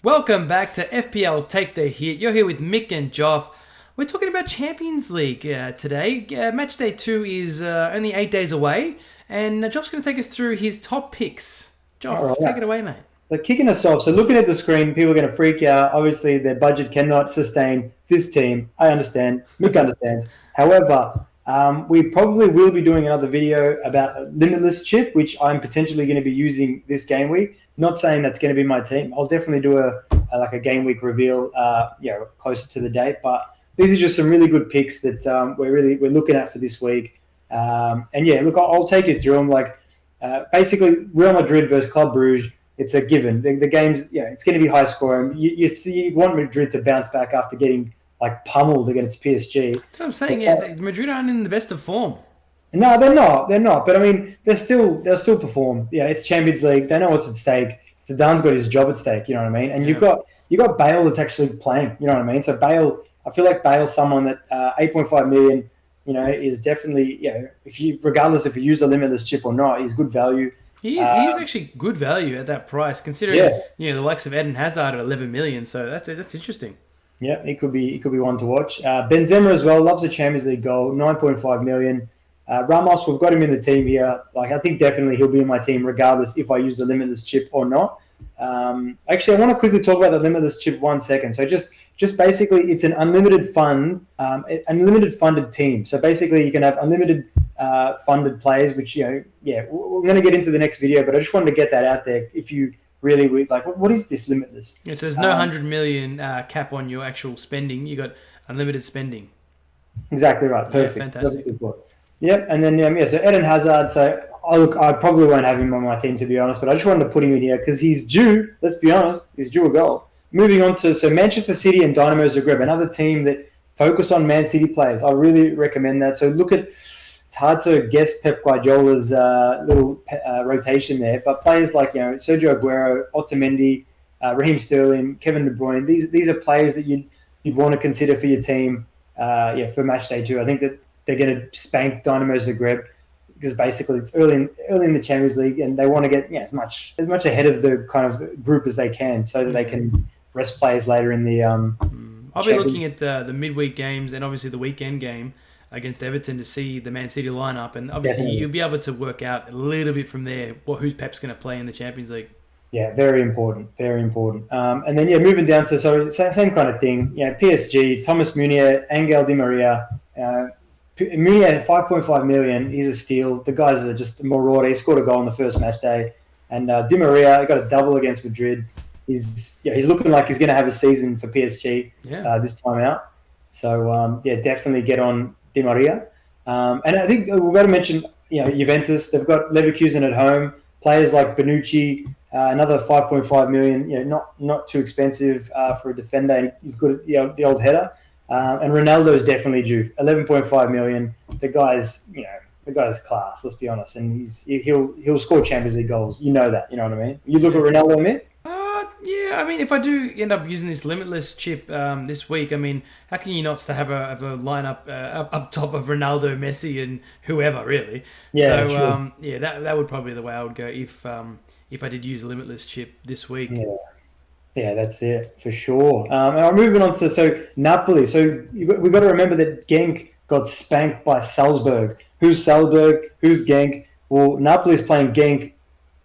Welcome back to FPL Take The Hit. You're here with Mick and Joff. We're talking about Champions League today. Matchday 2 is only 8 days away, and Joff's going to take us through his top picks. Joff, take it away, mate. So kicking us off, so looking at the screen, people are going to freak out. Obviously, their budget cannot sustain this team. I understand. Mick understands. However, we probably will be doing another video about a Limitless Chip, which I'm potentially going to be using this game week. Not saying that's going to be my team. I'll definitely do a game week reveal, closer to the date. But these are just some really good picks that we're looking at for this week. I'll take you through them. Basically, Real Madrid versus Club Brugge. It's a given. The game's it's going to be high scoring. You want Madrid to bounce back after getting pummeled against PSG. That's what I'm saying. Madrid aren't in the best of form. No, they're not. They're not. But I mean, they'll still perform. Yeah, it's Champions League. They know what's at stake. Zidane's got his job at stake. You know what I mean? And you've got Bale that's actually playing. You know what I mean? So Bale, I feel like Bale's someone that 8.5 million. Is definitely regardless if you use the Limitless Chip or not, he's good value. He's actually good value at that price, considering the likes of Eden Hazard at 11 million. So that's interesting. Yeah, he could be one to watch. Benzema as well, loves a Champions League goal, 9.5 million. Ramos, we've got him in the team here. I think definitely he'll be in my team regardless if I use the Limitless Chip or not. Actually, I want to quickly talk about the Limitless Chip 1 second. So just basically, it's an unlimited funded team. So basically, you can have unlimited funded players, which we're going to get into the next video. But I just wanted to get that out there. If you really would what is this Limitless? Yeah, so there's no 100 million cap on your actual spending. You got unlimited spending. Exactly right. Perfect. Yeah, fantastic. Yep, and then so Eden Hazard. So I probably won't have him on my team, to be honest, but I just wanted to put him in here because he's due. Let's be honest, he's due a goal. Moving on to Manchester City and Dynamo Zagreb, another team that focus on Man City players. I really recommend that. So it's hard to guess Pep Guardiola's little rotation there, but players like Sergio Aguero, Otamendi, Raheem Sterling, Kevin De Bruyne. These are players that you'd want to consider for your team. For Matchday 2. I think that they're going to spank Dynamo Zagreb because basically it's early in the Champions League and they want to get as much ahead of the kind of group as they can so that they can rest players later in the. I'll be looking at the midweek games and obviously the weekend game against Everton to see the Man City lineup, and obviously you'll be able to work out a little bit from there who's Pep's going to play in the Champions League. Yeah, very important, very important. And then moving down to same kind of thing. PSG, Thomas Meunier, Angel Di Maria. Meunier 5.5 million. He's a steal. The guys are just marauder. He scored a goal on the first match day, and Di Maria got a double against Madrid. He's looking like he's going to have a season for PSG this time out. So definitely get on Di Maria. And I think we've got to mention Juventus. They've got Leverkusen at home. Players like Bonucci, another 5.5 million. Not too expensive for a defender. And he's good at the old header. And Ronaldo is definitely due. 11.5 million. The guy's class. Let's be honest, and he'll score Champions League goals. You know that. You know what I mean. You look at Ronaldo, man. Yeah, I mean, if I do end up using this Limitless Chip this week, I mean, how can you not have a lineup up top of Ronaldo, Messi, and whoever really? Yeah, so that would probably be the way I would go if I did use a Limitless Chip this week. Yeah, that's it for sure. And I'm moving on to Napoli. So we got to remember that Genk got spanked by Salzburg. Who's Salzburg? Who's Genk? Well, Napoli is playing Genk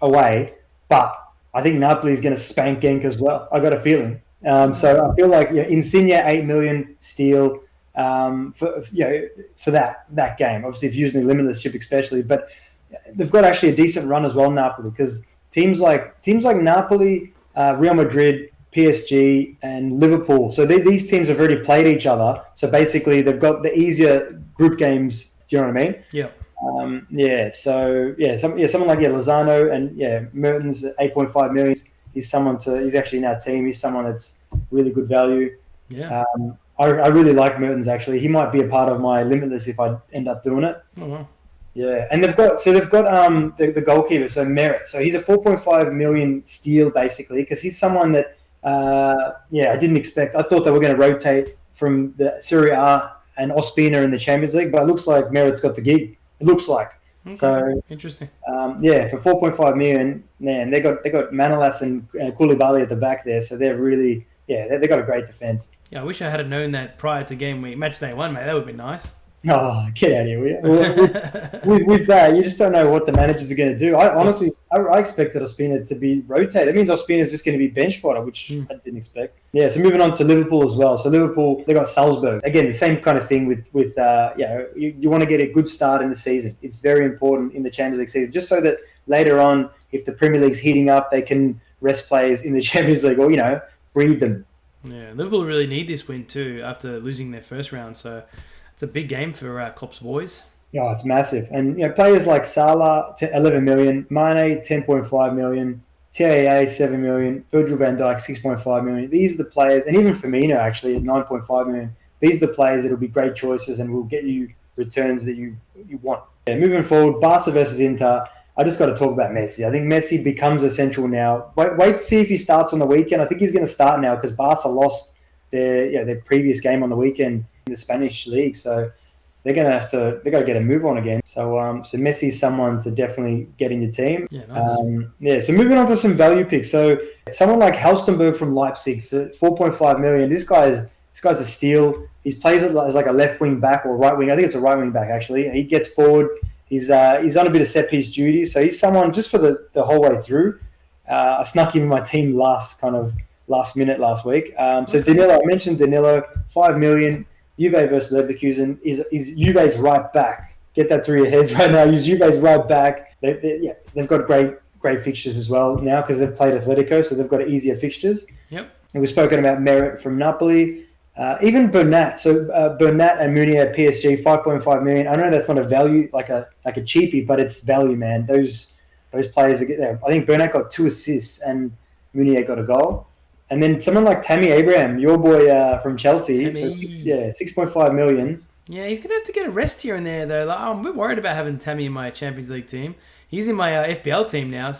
away, but I think Napoli is going to spank Genk as well. I got a feeling. So I feel like Insigne 8 million steal for that game. Obviously, if you're using the Limitless Chip, especially, but they've got actually a decent run as well, Napoli, because teams like Napoli, Real Madrid, PSG, and Liverpool. So these teams have already played each other. So basically, they've got the easier group games. Do you know what I mean? Yeah. Someone like Lozano and Mertens at 8.5 million. He's actually in our team. He's someone that's really good value. Yeah. I really like Mertens actually. He might be a part of my Limitless if I end up doing it. Oh wow. Yeah, and they've got the goalkeeper, so Merit. So he's a 4.5 million steal basically because he's someone that I didn't expect. I thought they were going to rotate from the Serie A and Ospina in the Champions League, but it looks like Merit's got the gig. It looks like. Okay. So Interesting. for 4.5 million, man, they got Manolas and Koulibaly at the back there, so they're really they got a great defense. Yeah, I wish I had known that prior to game week, match day one, mate. That would be nice. Oh, get out of here! With that, you just don't know what the managers are going to do. I honestly, I expected Ospina to be rotated. It means Ospina is just going to be bench fodder, which I didn't expect. Yeah, so moving on to Liverpool as well. So Liverpool, they got Salzburg. Again, the same kind of thing with you want to get a good start in the season. It's very important in the Champions League season, just so that later on, if the Premier League's heating up, they can rest players in the Champions League or, breed them. Yeah, Liverpool really need this win too after losing their first round. So it's a big game for Klopp's boys. Yeah, it's massive. And players like Salah, 11 million, Mane, 10.5 million, TAA, 7 million, Virgil van Dijk, 6.5 million. These are the players, and even Firmino actually at 9.5 million. These are the players that will be great choices and will get you returns that you want. Yeah, moving forward, Barca versus Inter. I just got to talk about Messi. I think Messi becomes essential now. Wait to see if he starts on the weekend. I think he's going to start now because Barca lost their previous game on the weekend in the Spanish league. So they got to get a move on again. So Messi's someone to definitely get in your team. Yeah, nice. So moving on to some value picks. So someone like Halstenberg from Leipzig for 4.5 million. This guy's a steal. He plays as like a left wing back or right wing. I think it's a right wing back actually. He gets forward. He's on a bit of set piece duty. So he's someone just for the whole way through. I snuck him in my team last minute last week. So Danilo, I mentioned Danilo, 5 million. Juve versus Leverkusen is Juve's right back. Get that through your heads right now. Use Juve's right back. They've got great fixtures as well now because they've played Atletico, so they've got easier fixtures. Yep. And we've spoken about Merit from Napoli. Even Bernat. So Bernat and Mounier at PSG, 5.5 million. I know that's not a value like a cheapie, but it's value, man. Those players are get there. I think Bernat got 2 assists and Mounier got a goal. And then someone like Tammy Abraham, your boy from Chelsea, 6.5 million. Yeah, he's going to have to get a rest here and there, though. Like, I'm a bit worried about having Tammy in my Champions League team. He's in my FPL team now,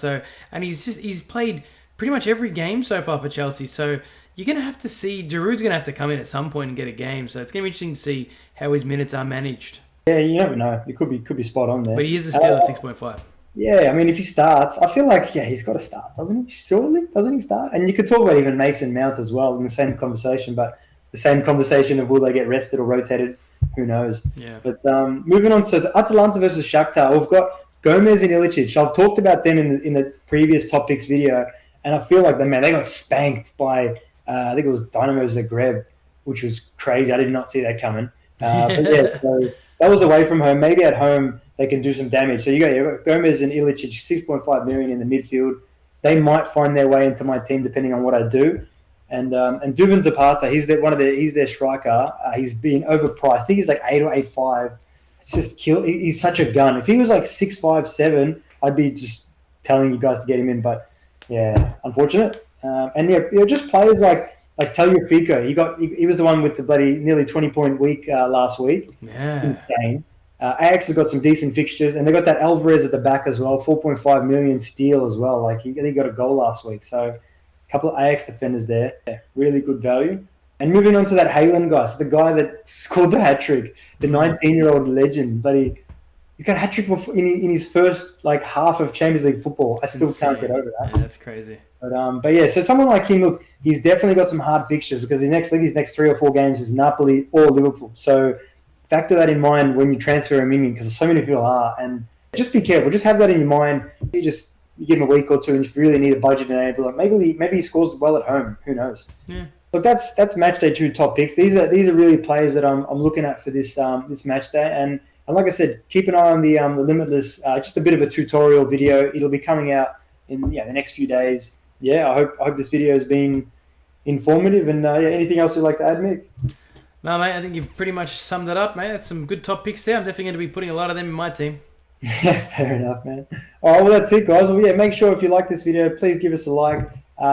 and he's played pretty much every game so far for Chelsea. So you're going to have to see, Giroud's going to have to come in at some point and get a game. So it's going to be interesting to see how his minutes are managed. Yeah, you never know. It could be spot on there. But he is a steal at 6.5. Yeah, I mean, if he starts, I feel like, he's got to start, doesn't he? Surely, doesn't he start? And you could talk about even Mason Mount as well in the same conversation, but the same conversation of will they get rested or rotated, who knows? Yeah. But moving on, so it's Atalanta versus Shakhtar. We've got Gomez and Ilicic. I've talked about them in the previous topics video, and I feel like they got spanked by, I think it was Dynamo Zagreb, which was crazy. I did not see that coming. So that was away from home. Maybe at home they can do some damage. So you got Gomez and Ilicic, 6.5 million in the midfield. They might find their way into my team depending on what I do. And Duvan Zapata, he's their striker. He's being overpriced. I think he's like 8 or 8.5. It's just kill. He's such a gun. If he was like 6.5, 7, I'd be just telling you guys to get him in. But yeah, unfortunate. Just players like Tagliafico. He was the one with the bloody nearly 20-point week last week. Yeah, insane. Ajax has got some decent fixtures, and they got that Alvarez at the back as well, 4.5 million steal as well. Like he got a goal last week, so a couple of Ajax defenders there, really good value. And moving on to that Haaland guy, so the guy that scored the hat trick, the 19-year-old legend, but he's got a hat trick in his first half of Champions League football. I still can't get over that. Yeah, that's crazy. But yeah, so someone like him, look, he's definitely got some hard fixtures because his next 3 or 4 games is Napoli or Liverpool. So factor that in mind when you transfer him in because so many people are. And just be careful. Just have that in your mind. You give him a week or 2 and if you really need a budget enabler, maybe he scores well at home. Who knows? Yeah. But that's Matchday 2 top picks. These are really players that I'm looking at for this Matchday. And like I said, keep an eye on the Limitless, just a bit of a tutorial video. It'll be coming out in the next few days. Yeah, I hope this video has been informative. And anything else you'd like to add, Mick? No, mate, I think you've pretty much summed it up, mate. That's some good top picks there. I'm definitely going to be putting a lot of them in my team. Yeah, fair enough, man. All right, well, that's it, guys. Well, make sure if you like this video, please give us a like.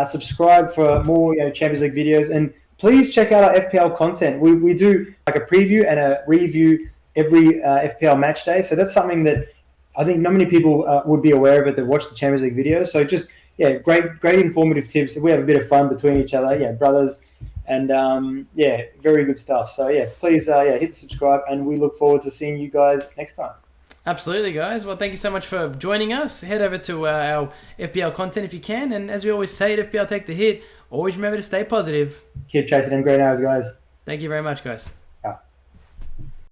Subscribe for more Champions League videos. And please check out our FPL content. We do like a preview and a review every FPL match day. So that's something that I think not many people would be aware of it that watch the Champions League videos. So just, great informative tips. We have a bit of fun between each other. Brothers. And very good stuff. So please hit subscribe, and we look forward to seeing you guys next time. Absolutely, guys. Well, thank you so much for joining us. Head over to our FPL content if you can. And as we always say at FPL Take The Hit, always remember to stay positive. Keep chasing them green arrows, guys. Thank you very much, guys.